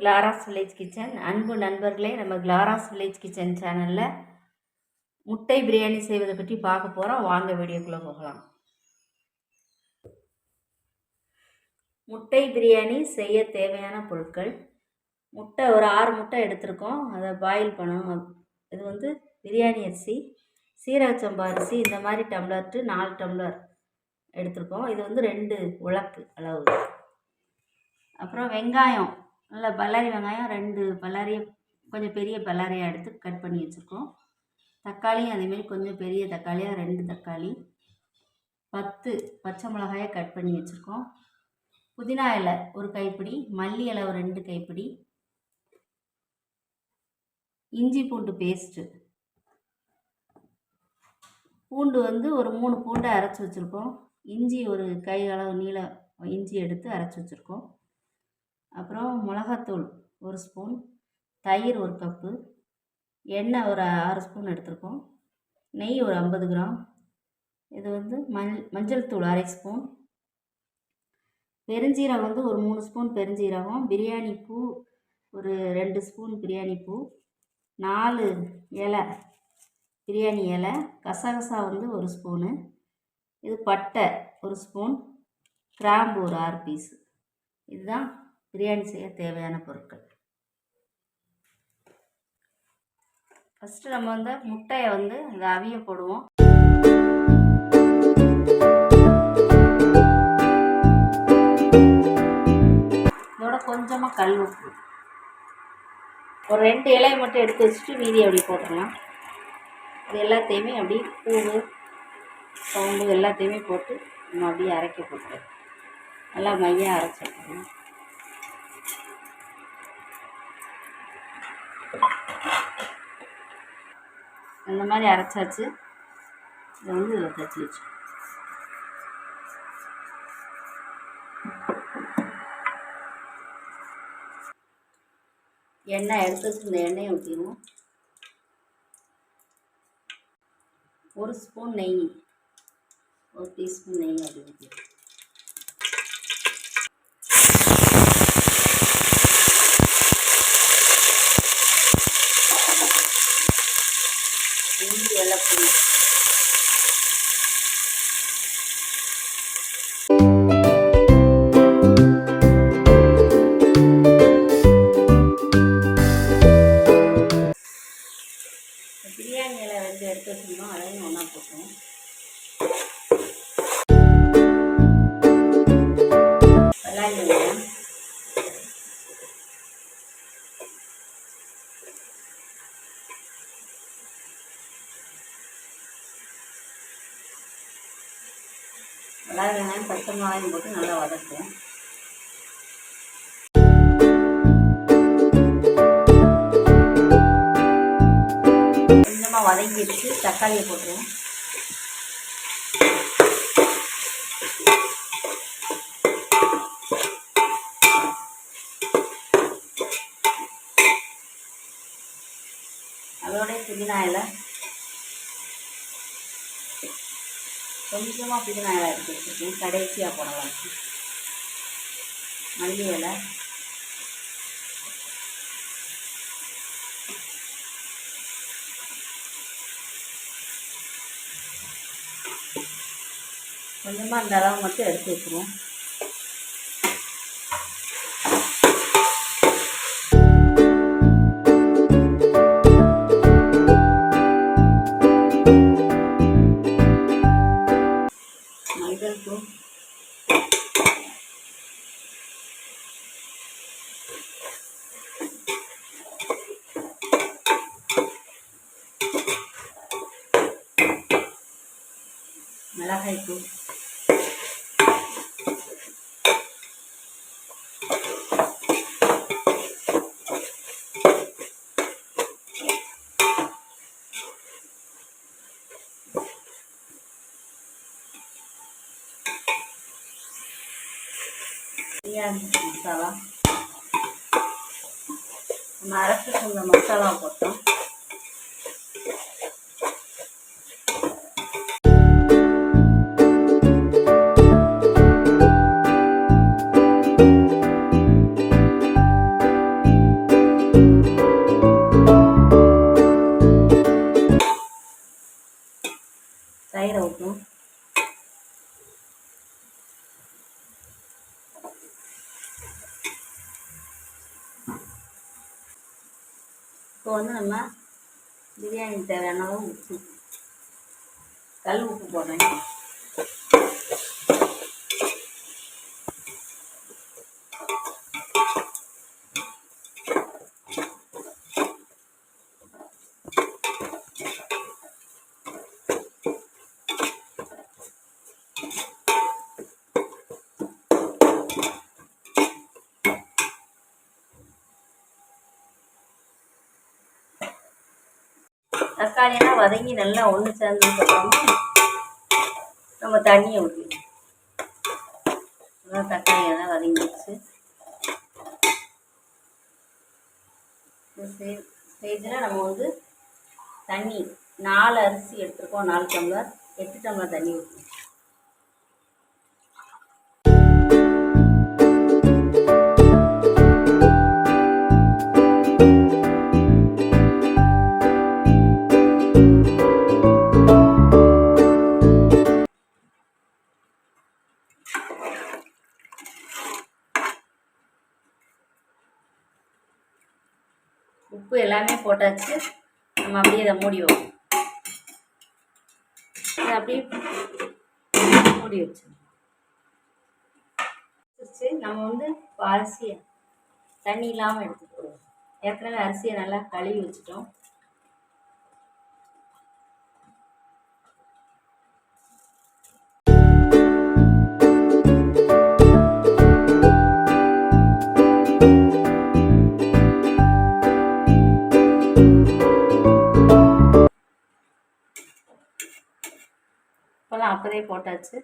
Clara's village kitchen. அன்பு நண்பர்களே, நம்ம கிளாராஸ் வில்லேஜ் கிச்சன் சேனலில் முட்டை பிரியாணி செய்வதை பற்றி பார்க்க போகிறோம். வாங்க வீடியோக்குள்ளே போகலாம். முட்டை பிரியாணி செய்ய தேவையான பொருட்கள்: முட்டை ஒரு 6 முட்டை எடுத்திருக்கோம், அதை பாயில் பண்ணணும். இது பிரியாணி அரிசி, சீரக சம்பா அரிசி இந்த மாதிரி டம்ளர் 4 டம்ளர் எடுத்திருக்கோம். இது 2 உலக்கு அளவு. அப்புறம் வெங்காயம், நல்ல பல்லாரி வெங்காயம் 2 பல்லாரியை, கொஞ்சம் பெரிய பல்லாரியாக எடுத்து கட் பண்ணி வச்சுருக்கோம். தக்காளியும் அதேமாரி கொஞ்சம் பெரிய தக்காளியாக 2 தக்காளி, 10 பச்சை மிளகாயை கட் பண்ணி வச்சுருக்கோம். புதினா இலை 1 கைப்பிடி, மல்லி இலை 2 கைப்பிடி, இஞ்சி பூண்டு பேஸ்ட்டு, பூண்டு ஒரு 3 பூண்டை அரைச்சி வச்சுருக்கோம். இஞ்சி ஒரு கை அளவு நீள இஞ்சி எடுத்து அரைச்சி வச்சுருக்கோம். அப்புறம் மிளகாத்தூள் 1 ஸ்பூன், தயிர் 1 கப்பு, எண்ணெய் ஒரு 6 ஸ்பூன் எடுத்திருக்கோம், நெய் ஒரு 50 கிராம், இது மஞ்சள் தூள் 1/2 ஸ்பூன், பெருஞ்சீரகம் ஒரு 3 ஸ்பூன் பெருஞ்சீரகம், பிரியாணி பூ ஒரு 2 ஸ்பூன் பிரியாணி பூ, 4 இலை பிரியாணி இலை, கசகசா 1 ஸ்பூனு, இது பட்டை 1 ஸ்பூன், கிராம்பு ஒரு 6 பீஸு. இதுதான் பிரியாணி செய்ய தேவையான பொருட்கள். ஃபஸ்ட்டு நம்ம முட்டையை இந்த அவிய போடுவோம். இதோட கொஞ்சமாக கல் உப்பு, ஒரு 2 இலையை மட்டும் எடுத்து வச்சுட்டு மீதி அப்படி போட்டுடலாம். இது எல்லாத்தையுமே அப்படி பூவு சோம்பு எல்லாத்தையுமே போட்டு நம்ம அப்படியே அரைக்க போட்டுருவோம். நல்லா மையாக அரைச்சிடணும். அந்த மாதிரி அரைச்சாச்சு. இதை இதில் தச்சு வச்சு எண்ணெய் எடுத்து வச்சு இந்த எண்ணெயை ஊற்றிடுவோம். 1 ஸ்பூன் நெய், 1 டீஸ்பூன் நெய் அப்படி ஊற்றிடுவோம். இஞ்சி வெள்ளைப்பூடி, பிரியாணி இலை 2 எடுத்து வச்சுருந்தோம், அதையும் ஒன்றா போட்டுருவோம். பல்லாரி வெங்காயம், பல்லாரி வெங்காயம் பச்சை மிளகாயும் போட்டு நல்லா வதக்குவோம். கொஞ்சமாக வதங்கிடுச்சு, தக்காளியை போட்டுருவோம். அதோட புதினா இலை, கொஞ்சமாக புதினா இலை எடுத்து வச்சுருக்கேன், கடைசியாக போடலாம். மல்லி இலை, கொஞ்சமாக இந்த அளவு மட்டும் எடுத்து வச்சுருவோம். மஞ்சள் தூள், மிளகாய் தூள், பிரியாணி மசாலா, நம்ம அரைச்சி கொஞ்சம் மசாலா போட்டோம். தயிரை ஊற்றணும். இப்போ வந்து நம்ம பிரியாணி தேவையான அளவு உப்பு, கல் உப்பு போடுறேன். தக்காளியெல்லாம் வதங்கி நல்லா ஒன்று சேர்ந்ததுக்கப்புறமா நம்ம தண்ணியை ஊற்றிடணும். அதான் தக்காளியெல்லாம் வதங்கிடுச்சு. ஸ்டேஜில் நம்ம வந்து தண்ணி 4 அரிசி எடுத்துருக்கோம், 4 டம்ளர், 8 டம்ளர் தண்ணி ஊற்றணும். உப்பு எல்லாமே போட்டாச்சு. நம்ம அப்படியே இதை மூடி வைப்போம். இதை அப்படியே மூடி வச்சு நம்ம வந்து அரிசியை தண்ணி இல்லாமல் எடுத்துக்கிடுவோம். ஏற்கனவே அரிசியை நல்லா கழுவி வச்சுட்டோம். இப்போலாம் அப்போதே போட்டாச்சு.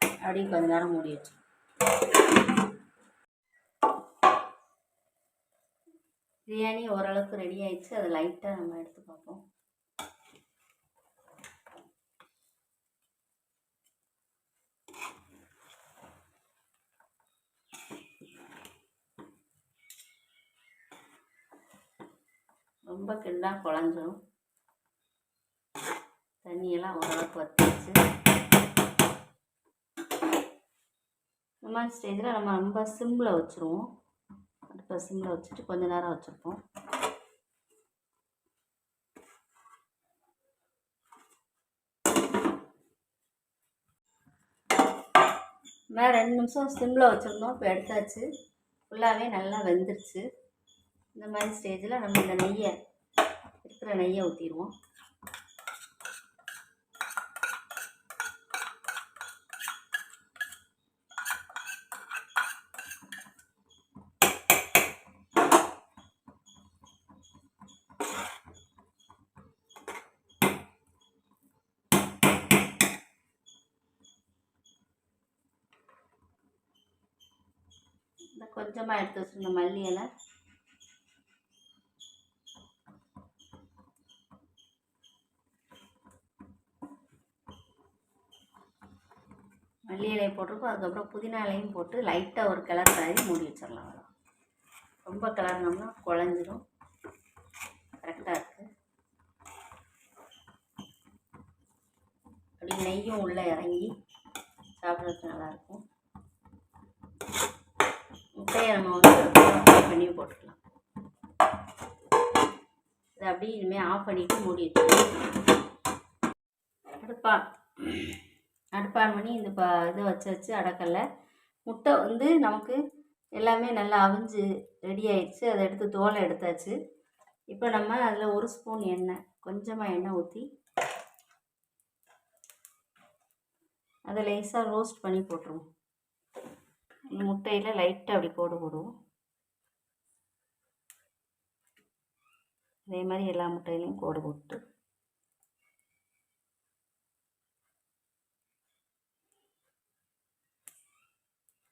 அப்படியே கொஞ்ச நேரம் மூடி வச்சு பிரியாணி ஓரளவுக்கு ரெடி ஆயிடுச்சு. அதை லைட்டாக நம்ம எடுத்து பார்ப்போம். ரொம்ப கிண்டா குழஞ்சிரும். தண்ணியெல்லாம் ஓரளவுக்கு வத்திடுச்சு. இந்த மாதிரி ஸ்டேஜில் நம்ம ரொம்ப சிம்மில் வச்சுருவோம். அடுப்பை சிம்மில் வச்சுட்டு கொஞ்ச நேரம் வச்சுருப்போம். மேலே 2 நிமிஷம் சிம்மில் வச்சுருந்தோம். இப்போ எடுத்தாச்சு. ஃபுல்லாகவே நல்லா வெந்துருச்சு. இந்த மாதிரி ஸ்டேஜில் நம்ம இந்த நெய்யை இருக்கிற நெய்யை ஊற்றிடுவோம். கொஞ்சமாக எடுத்து வச்சுருந்த மல்லி இலை, மல்லி இலையை போட்டிருக்கோம். அதுக்கப்புறம் புதினா இலையும் போட்டு லைட்டாக ஒரு கிளறு கிளறி மூடி வச்சிடலாம். அவ்வளோ ரொம்ப கிளறினோம்னா குழஞ்சிடும். கரெக்டாக இருக்குது. அப்படி நெய்யும் உள்ளே இறங்கி சாப்பிட்றதுக்கு நல்லாயிருக்கும். முட்டையை நம்ம வந்து பண்ணி போட்டுக்கலாம். இதை அப்படியே இனிமேல் ஆஃப் பண்ணிவிட்டு மூடி வச்சுக்கலாம். அடுப்பான் பண்ணி இந்த இதை வச்சு அடக்கல்ல முட்டை வந்து நமக்கு எல்லாமே நல்லா அவிஞ்சு ரெடி ஆயிடுச்சு. அதை எடுத்து தோலை எடுத்தாச்சு. இப்போ நம்ம அதில் 1 ஸ்பூன் எண்ணெய், கொஞ்சமாக எண்ணெய் ஊற்றி அதை லேசாக ரோஸ்ட் பண்ணி போட்டுருவோம். முட்டையில் லைட்டாக அப்படி போடுவோம். அதே மாதிரி எல்லா முட்டையிலையும் கோடு போட்டு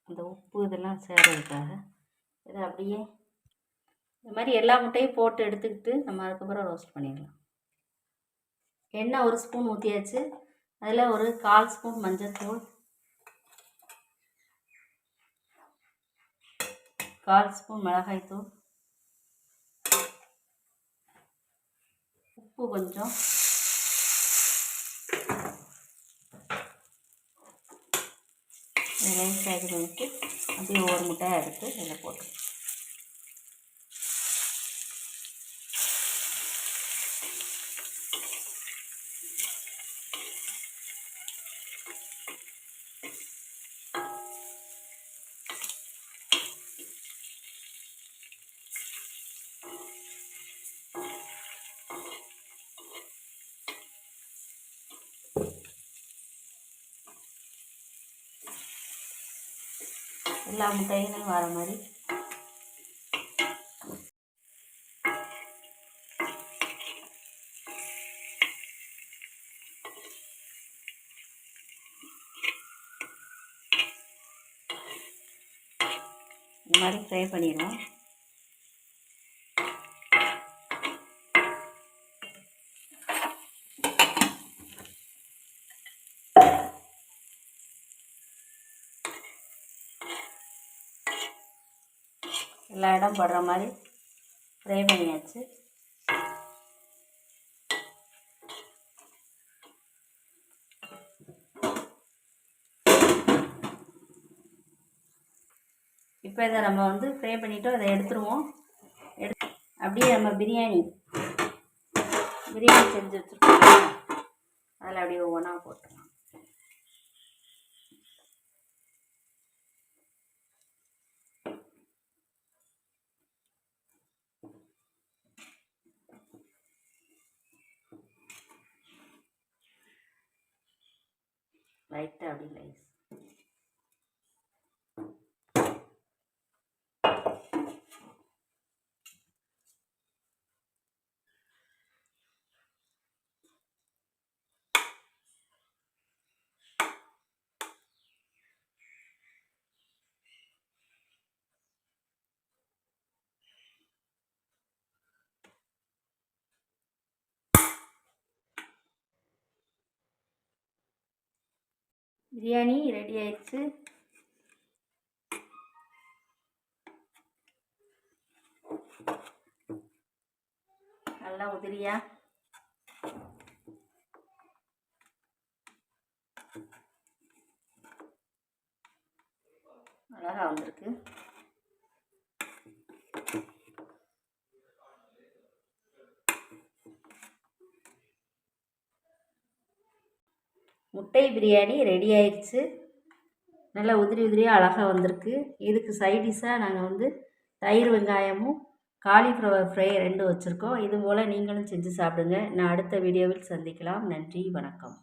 அந்த உப்பு இதெல்லாம் சேர்றதுக்காக இதை அப்படியே இந்த மாதிரி எல்லா முட்டையும் போட்டு எடுத்துக்கிட்டு நம்ம அதுக்கப்புறம் ரோஸ்ட் பண்ணிடலாம். எண்ணெய் 1 ஸ்பூன் ஊற்றியாச்சு. அதில் ஒரு 1/4 ஸ்பூன் மஞ்சள்தூள், 1/4 ஸ்பூன் மிளகாய்த்தூள், உப்பு கொஞ்சம், வேக அப்படியே ஒரு முட்டையாக எடுத்து இதில் போட்டு எல்லா முட்டைகளையும் வர மாதிரி இந்த மாதிரி ஃப்ரை பண்ணிடுவோம். எல்லா இடம் படுற மாதிரி ஃப்ரை பண்ணியாச்சு. இப்போ இதை நம்ம ஃப்ரை பண்ணிவிட்டு அதை எடுத்துருவோம். அப்படியே நம்ம பிரியாணி செஞ்சு வச்சுருக்கோம், அதில் அப்படியே ஒவ்வொன்றா போட்டுருவோம். லைட்டாக அப்படி லைஸ் பிரியாணி ரெடி ஆயிடுச்சு. நல்லா உதிரியா அழகாக வந்திருக்கு. முட்டை பிரியாணி ரெடி ஆயிடுச்சு. நல்லா உதிரியாக அழகாக வந்திருக்கு. இதுக்கு சைடிஷாக நாங்கள் தயிர் வெங்காயமும் காலிஃப்ளவர் ஃப்ரை 2 வச்சுருக்கோம். இது போல் நீங்களும் செஞ்சு சாப்பிடுங்க. நான் அடுத்த வீடியோவில் சந்திக்கலாம். நன்றி, வணக்கம்.